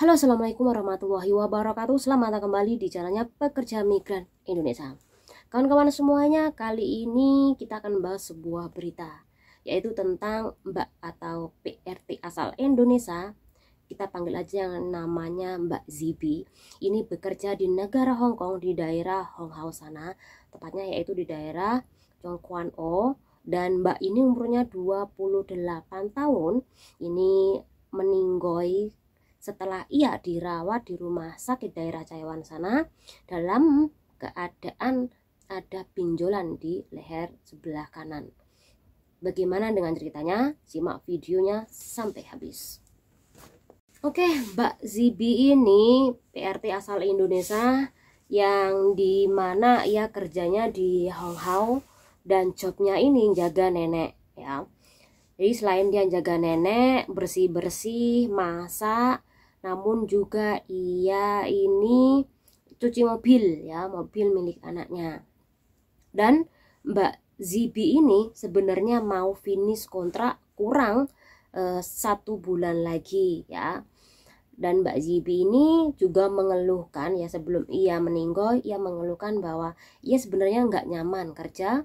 Halo, assalamualaikum warahmatullahi wabarakatuh. Selamat datang kembali di channelnya Pekerja Migran Indonesia. Kawan-kawan semuanya, kali ini kita akan membahas sebuah berita, yaitu tentang Mbak atau PRT asal Indonesia. Kita panggil aja yang namanya Mbak Zibi. Ini bekerja di negara Hong Kong, di daerah Hong Hao sana, tepatnya yaitu di daerah Chong Kuan O. Dan Mbak ini umurnya 28 tahun. Ini meninggoy setelah ia dirawat di rumah sakit daerah Chaiwan sana dalam keadaan ada benjolan di leher sebelah kanan. Bagaimana dengan ceritanya? Simak videonya sampai habis. Oke, Mbak Zibi ini PRT asal Indonesia yang dimana ia kerjanya di Hong Hao dan jobnya ini jaga nenek ya. Jadi selain dia jaga nenek, bersih-bersih, masak, namun juga ia ini cuci mobil ya, mobil milik anaknya. Dan Mbak Zibi ini sebenarnya mau finish kontrak kurang 1 bulan lagi ya. Dan Mbak Zibi ini juga mengeluhkan ya, sebelum ia meninggal ia mengeluhkan bahwa ia sebenarnya nggak nyaman kerja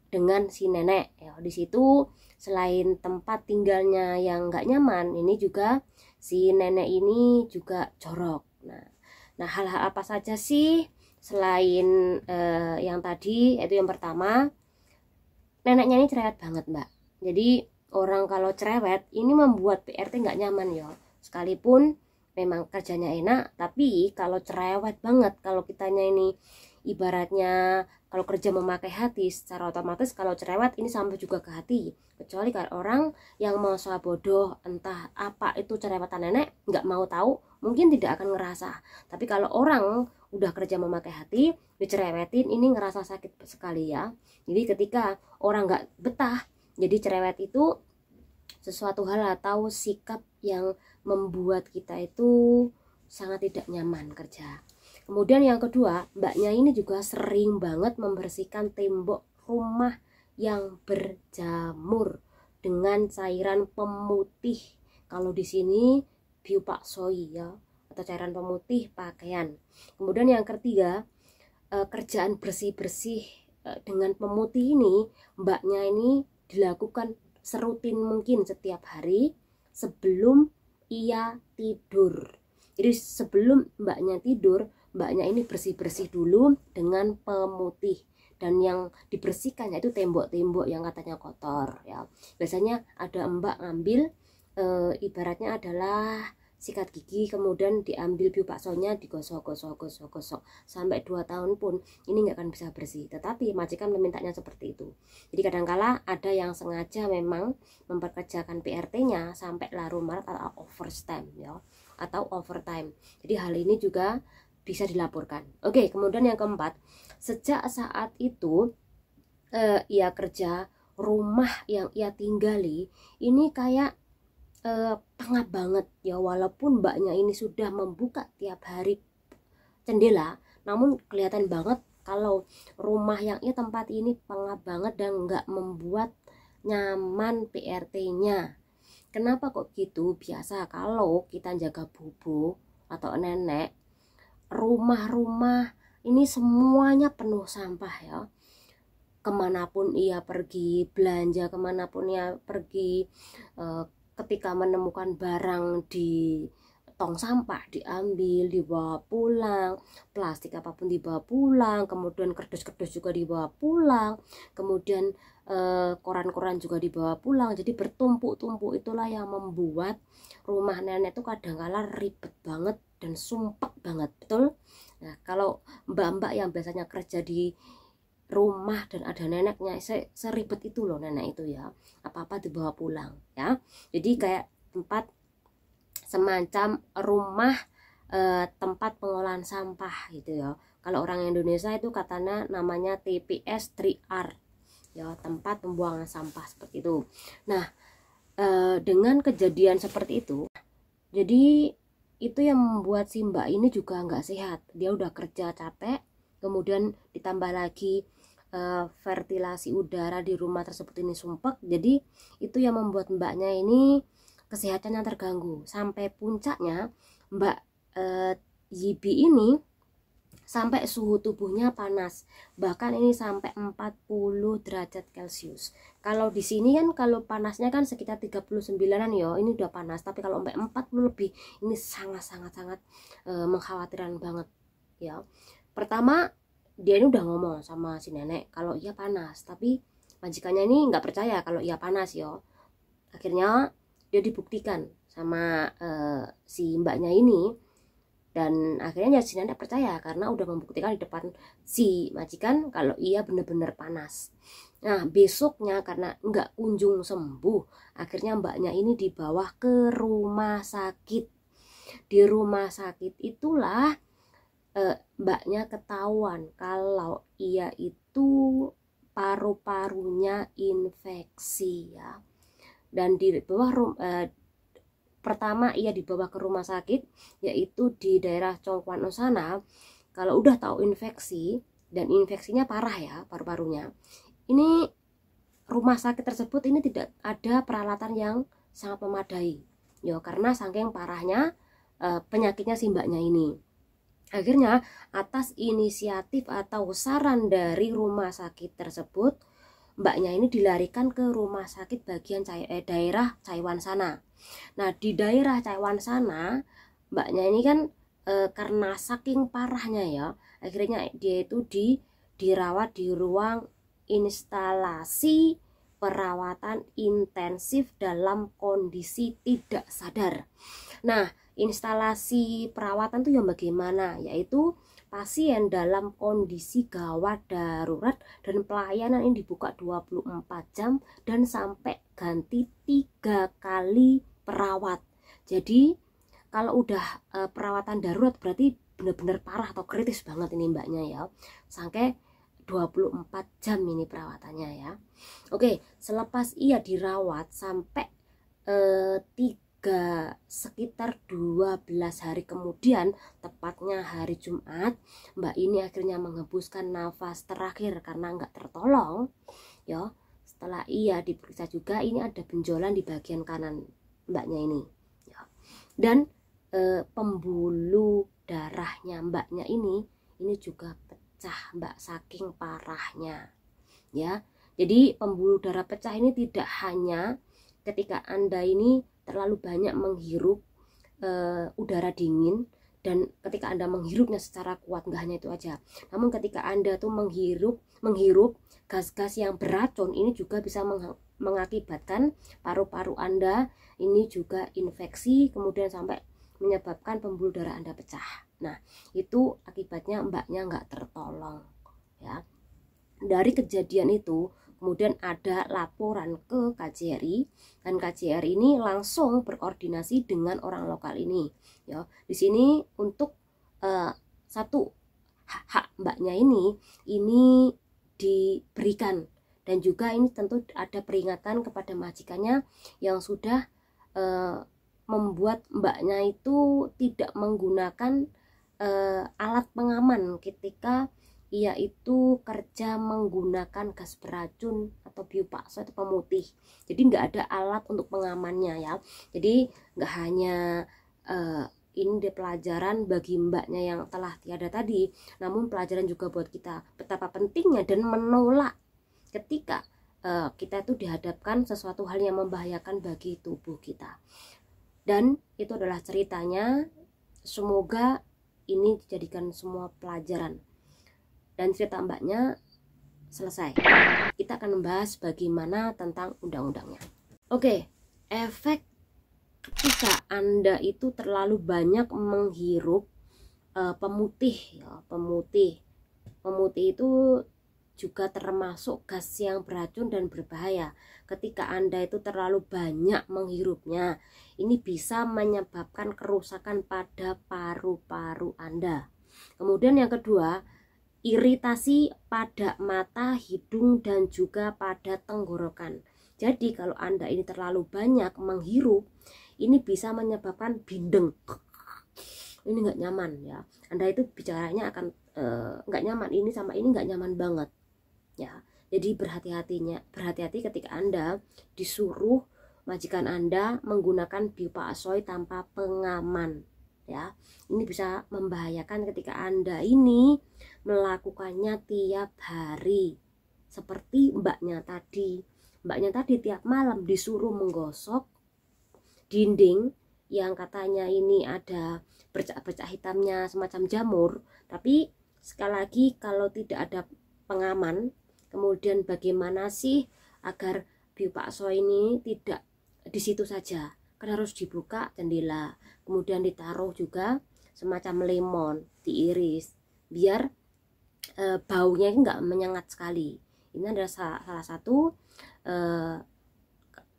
dengan si nenek ya. Di situ selain tempat tinggalnya yang nggak nyaman, ini juga si nenek ini juga jorok. Nah hal-hal apa saja sih selain yang tadi? Itu yang pertama, neneknya ini cerewet banget Mbak. Jadi orang kalau cerewet ini membuat PRT nggak nyaman ya. Sekalipun memang kerjanya enak, tapi kalau cerewet banget, kalau kitanya ini ibaratnya kalau kerja memakai hati, secara otomatis kalau cerewet ini sampai juga ke hati. Kecuali kalau orang yang mau soal bodoh, entah apa itu cerewetan nenek, nggak mau tahu, mungkin tidak akan ngerasa. Tapi kalau orang udah kerja memakai hati, dicerewetin, ini ngerasa sakit sekali ya. Jadi ketika orang nggak betah, jadi cerewet itu sesuatu hal atau sikap yang membuat kita itu sangat tidak nyaman kerja. Kemudian yang kedua, mbaknya ini juga sering banget membersihkan tembok rumah yang berjamur dengan cairan pemutih. Kalau di sini biupak soy ya, atau cairan pemutih pakaian. Kemudian yang ketiga, kerjaan bersih-bersih dengan pemutih ini, mbaknya ini dilakukan serutin mungkin setiap hari sebelum ia tidur. Jadi sebelum mbaknya tidur, mbaknya ini bersih-bersih dulu dengan pemutih, dan yang dibersihkan yaitu tembok-tembok yang katanya kotor ya. Biasanya ada mbak ngambil ibaratnya adalah sikat gigi, kemudian diambil biopaksonya, digosok-gosok sampai 2 tahun pun ini nggak akan bisa bersih. Tetapi majikan memintanya seperti itu. Jadi kadangkala ada yang sengaja memang memperkerjakan PRT-nya sampai larut malam atau overtime ya, atau overtime. Jadi hal ini juga bisa dilaporkan. Oke, kemudian yang keempat, sejak saat itu ia kerja, rumah yang ia tinggali ini kayak pengap banget ya. Walaupun mbaknya ini sudah membuka tiap hari jendela, namun kelihatan banget kalau rumah yang ia tempat ini pengap banget dan nggak membuat nyaman PRT-nya. Kenapa kok gitu? Biasa kalau kita jaga bobo atau nenek, rumah-rumah ini semuanya penuh sampah ya. Kemanapun ia pergi belanja, kemanapun ia pergi, ketika menemukan barang di tong sampah diambil, dibawa pulang, plastik apapun dibawa pulang, kemudian kardus-kardus juga dibawa pulang, kemudian koran-koran juga dibawa pulang. Jadi bertumpuk-tumpuk, itulah yang membuat rumah nenek itu kadang-kala ribet banget dan sumpek banget, betul. Nah kalau mbak-mbak yang biasanya kerja di rumah dan ada neneknya, seribet itu loh nenek itu ya, apa-apa dibawa pulang ya. Jadi kayak tempat semacam rumah tempat pengolahan sampah gitu ya. Kalau orang Indonesia itu katanya namanya TPS 3R ya, tempat pembuangan sampah seperti itu. Nah dengan kejadian seperti itu, jadi itu yang membuat si mbak ini juga nggak sehat. Dia udah kerja capek, kemudian ditambah lagi ventilasi udara di rumah tersebut ini sumpek. Jadi itu yang membuat mbaknya ini kesehatannya terganggu. Sampai puncaknya Mbak Yibi ini sampai suhu tubuhnya panas, bahkan ini sampai 40 derajat Celcius. Kalau di sini kan kalau panasnya kan sekitar 39-an ya, ini udah panas, tapi kalau sampai 40 lebih ini sangat mengkhawatirkan banget ya. Pertama dia ini udah ngomong sama si nenek kalau iya panas, tapi majikannya ini nggak percaya kalau iya panas ya. Akhirnya dia dibuktikan sama si mbaknya ini, dan akhirnya ya si nenek percaya karena udah membuktikan di depan si majikan kalau iya bener-bener panas. Nah besoknya karena nggak kunjung sembuh, akhirnya mbaknya ini dibawa ke rumah sakit. Di rumah sakit itulah mbaknya ketahuan kalau ia itu paru-parunya infeksi ya. Dan di bawah pertama ia dibawa ke rumah sakit yaitu di daerah Chongquan sana. Kalau udah tahu infeksi dan infeksinya parah ya paru-parunya, ini rumah sakit tersebut ini tidak ada peralatan yang sangat memadai ya, karena saking parahnya penyakitnya si mbaknya ini. Akhirnya atas inisiatif atau saran dari rumah sakit tersebut, mbaknya ini dilarikan ke rumah sakit bagian daerah Chaiwan sana. Nah di daerah Chaiwan sana mbaknya ini kan karena saking parahnya ya, akhirnya dia itu dirawat di ruang instalasi perawatan intensif dalam kondisi tidak sadar. Nah instalasi perawatan itu yang bagaimana, yaitu pasien dalam kondisi gawat darurat dan pelayanan ini dibuka 24 jam dan sampai ganti 3 kali perawat. Jadi kalau udah perawatan darurat berarti benar-benar parah atau kritis banget ini mbaknya ya, sampai 24 jam ini perawatannya ya. Oke, selepas ia dirawat sampai sekitar 12 hari kemudian, tepatnya hari Jumat, mbak ini akhirnya menghembuskan nafas terakhir karena nggak tertolong ya. Setelah ia diperiksa juga, ini ada benjolan di bagian kanan mbaknya ini ya. Dan pembuluh darahnya mbaknya ini juga pecah mbak, saking parahnya ya. Jadi pembuluh darah pecah ini tidak hanya ketika Anda ini terlalu banyak menghirup udara dingin, dan ketika Anda menghirupnya secara kuat, nggak hanya itu aja, namun ketika Anda tuh menghirup gas-gas yang beracun, ini juga bisa mengakibatkan paru-paru Anda ini juga infeksi, kemudian sampai menyebabkan pembuluh darah Anda pecah. Nah itu akibatnya mbaknya nggak tertolong ya. Dari kejadian itu kemudian ada laporan ke KJRI, dan KJRI ini langsung berkoordinasi dengan orang lokal ini ya. Di sini untuk satu, hak mbaknya ini diberikan, dan juga ini tentu ada peringatan kepada majikannya yang sudah membuat mbaknya itu tidak menggunakan alat pengaman ketika ia itu kerja menggunakan gas beracun atau biopakso atau pemutih. Jadi nggak ada alat untuk pengamannya ya. Jadi nggak hanya ini pelajaran bagi mbaknya yang telah tiada tadi, namun pelajaran juga buat kita betapa pentingnya dan menolak ketika kita itu dihadapkan sesuatu hal yang membahayakan bagi tubuh kita. Dan itu adalah ceritanya. Semoga ini dijadikan semua pelajaran. Dan cerita mbaknya selesai. Kita akan membahas bagaimana tentang undang-undangnya. Oke, efek ketika Anda itu terlalu banyak menghirup pemutih ya, pemutih itu juga termasuk gas yang beracun dan berbahaya. Ketika Anda itu terlalu banyak menghirupnya, ini bisa menyebabkan kerusakan pada paru-paru Anda. Kemudian yang kedua, iritasi pada mata, hidung, dan juga pada tenggorokan. Jadi kalau Anda ini terlalu banyak menghirup, ini bisa menyebabkan bindeng. Ini nggak nyaman ya. Anda itu bicaranya akan nggak nyaman, ini sama ini nggak nyaman banget ya. Jadi berhati-hati ketika Anda disuruh majikan Anda menggunakan biopaksoy tanpa pengaman ya. Ini bisa membahayakan ketika Anda ini melakukannya tiap hari. Seperti mbaknya tadi. Mbaknya tadi tiap malam disuruh menggosok dinding yang katanya ini ada bercak-bercak hitamnya semacam jamur. Tapi sekali lagi, kalau tidak ada pengaman, kemudian bagaimana sih agar biu bakso ini tidak di situ saja? Kan harus dibuka jendela, kemudian ditaruh juga semacam lemon, diiris biar baunya enggak menyengat sekali. Ini adalah salah satu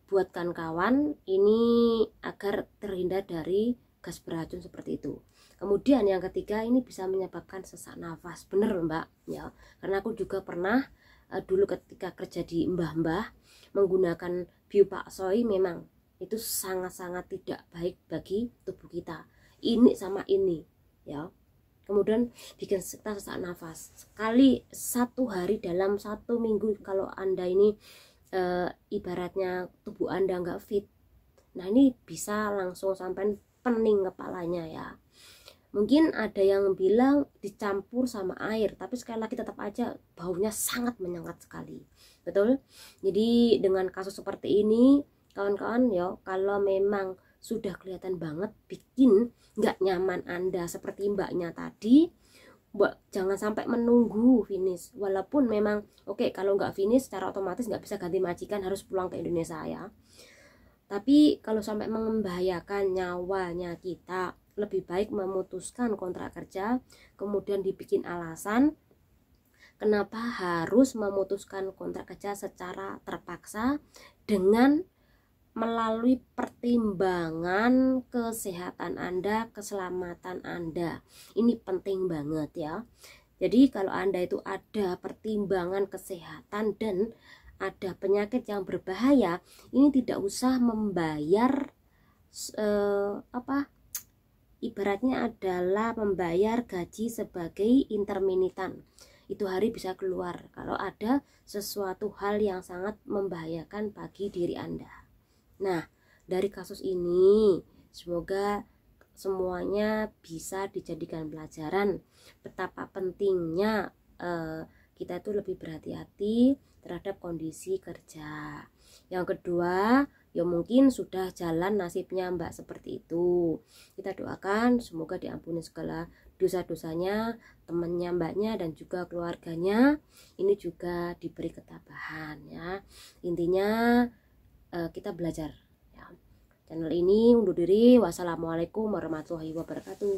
buat kawan-kawan ini agar terhindar dari gas beracun seperti itu. Kemudian yang ketiga, ini bisa menyebabkan sesak nafas. Bener mbak ya, karena aku juga pernah dulu ketika kerja di mbah-mbah menggunakan biu paksoi, memang itu sangat-sangat tidak baik bagi tubuh kita. Ini sama ini ya, kemudian bikin kita sesak nafas sekali 1 hari dalam 1 minggu. Kalau Anda ini ibaratnya tubuh Anda nggak fit, nah ini bisa langsung sampai pening kepalanya ya. Mungkin ada yang bilang dicampur sama air, tapi sekali lagi tetap aja baunya sangat menyengat sekali, betul. Jadi dengan kasus seperti ini kawan-kawan ya, kalau memang sudah kelihatan banget bikin nggak nyaman Anda seperti mbaknya tadi, jangan sampai menunggu finish. Walaupun memang oke, kalau nggak finish secara otomatis nggak bisa ganti majikan, harus pulang ke Indonesia ya. Tapi kalau sampai membahayakan nyawanya kita, lebih baik memutuskan kontrak kerja, kemudian dibikin alasan kenapa harus memutuskan kontrak kerja secara terpaksa dengan melalui pertimbangan kesehatan Anda, keselamatan Anda. Ini penting banget ya. Jadi kalau Anda itu ada pertimbangan kesehatan dan ada penyakit yang berbahaya, ini tidak usah membayar ibaratnya adalah membayar gaji sebagai interminitan. Itu hari bisa keluar kalau ada sesuatu hal yang sangat membahayakan bagi diri Anda. Nah, dari kasus ini semoga semuanya bisa dijadikan pelajaran betapa pentingnya kita itu lebih berhati-hati terhadap kondisi kerja. Yang kedua, ya mungkin sudah jalan nasibnya mbak seperti itu. Kita doakan semoga diampuni segala dosa-dosanya temannya mbaknya dan juga keluarganya. Ini juga diberi ketabahan ya. Intinya kita belajar ya. Channel ini undur diri. Wassalamualaikum warahmatullahi wabarakatuh.